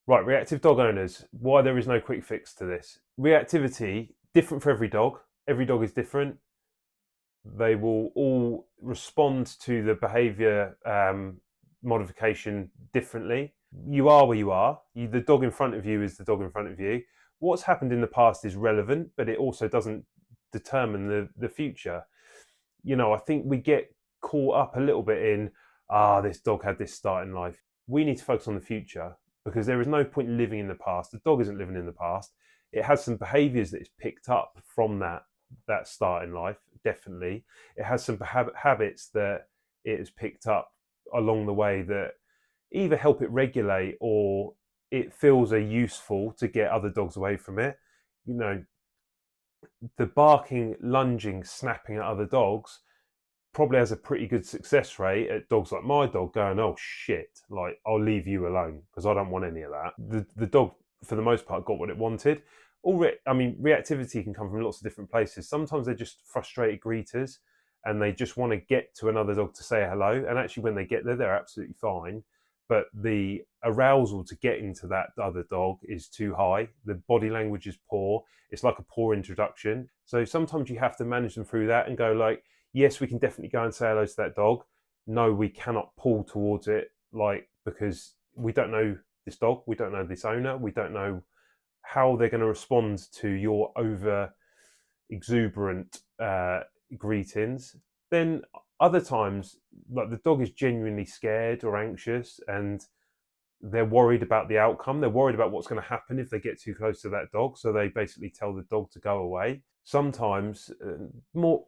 Right, reactive dog owners, why there is no quick fix to this. Reactivity, different for every dog. Every dog is different. They will all respond to the behavior modification differently. You are where you are. The dog in front of you is the dog in front of you. What's happened in the past is relevant, but it also doesn't determine the future. I think we get caught up a little bit in, this dog had this start in life. We need to focus on the future because there is no point living in the past. The dog isn't living in the past. It has some behaviors that it's picked up from that start in life, definitely. It has some habits that it has picked up along the way that either help it regulate or it feels are useful to get other dogs away from it. You know, the barking, lunging, snapping at other dogs probably has a pretty good success rate at dogs like my dog going, oh shit, like I'll leave you alone because I don't want any of that. The dog, for the most part, got what it wanted. Reactivity can come from lots of different places. Sometimes they're just frustrated greeters and they just want to get to another dog to say hello. And actually, when they get there, they're absolutely fine. But the arousal to get into that other dog is too high. The body language is poor. It's like a poor introduction. So sometimes you have to manage them through that and go like, yes, we can definitely go and say hello to that dog. No, we cannot pull towards it, like, because we don't know this dog, we don't know this owner, we don't know how they're going to respond to your over exuberant greetings. Then other times, like the dog is genuinely scared or anxious, and they're worried about the outcome. They're worried about what's going to happen if they get too close to that dog. So they basically tell the dog to go away. Sometimes,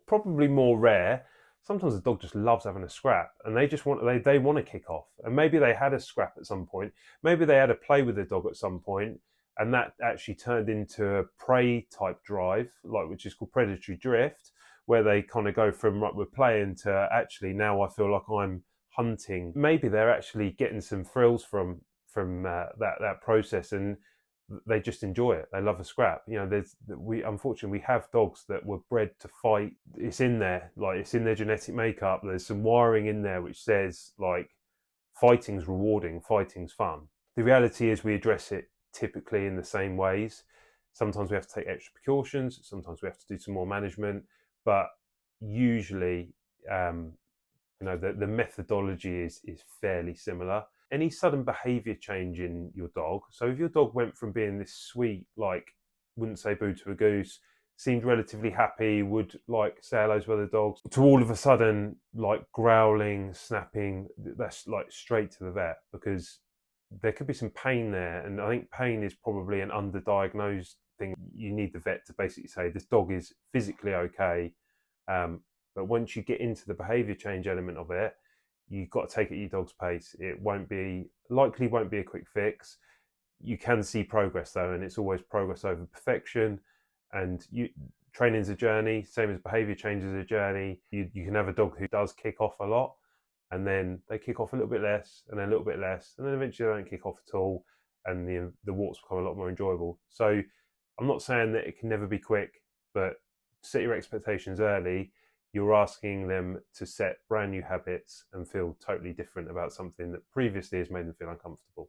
probably more rare, sometimes the dog just loves having a scrap and they want to kick off. And maybe they had a scrap at some point. Maybe they had a play with the dog at some point, and that actually turned into a prey type drive, like which is called predatory drift, where they kind of go from right, we're playing to actually now I feel like I'm hunting. Maybe they're actually getting some thrills from that process, and they just enjoy it. They love a scrap. We unfortunately we have dogs that were bred to fight. It's in there, like it's in their genetic makeup. There's some wiring in there which says like fighting's rewarding, fighting's fun. The reality is we address it typically in the same ways. Sometimes we have to take extra precautions. Sometimes we have to do some more management, but usually the methodology is fairly similar. Any sudden behavior change in your dog, so if your dog went from being this sweet, like wouldn't say boo to a goose, seemed relatively happy, would like say hello to other dogs, to all of a sudden like growling, snapping, that's like straight to the vet, because there could be some pain there. And I think pain is probably an underdiagnosed thing. You need the vet to basically say this dog is physically okay, but once you get into the behavior change element of it, you've got to take it at your dog's pace. It won't be a quick fix. You can see progress though, and it's always progress over perfection. And training's a journey, same as behavior change is a journey. You can have a dog who does kick off a lot, and then they kick off a little bit less, and then a little bit less, and then eventually they don't kick off at all, and the walks become a lot more enjoyable. So I'm not saying that it can never be quick, but set your expectations early. You're asking them to set brand new habits and feel totally different about something that previously has made them feel uncomfortable.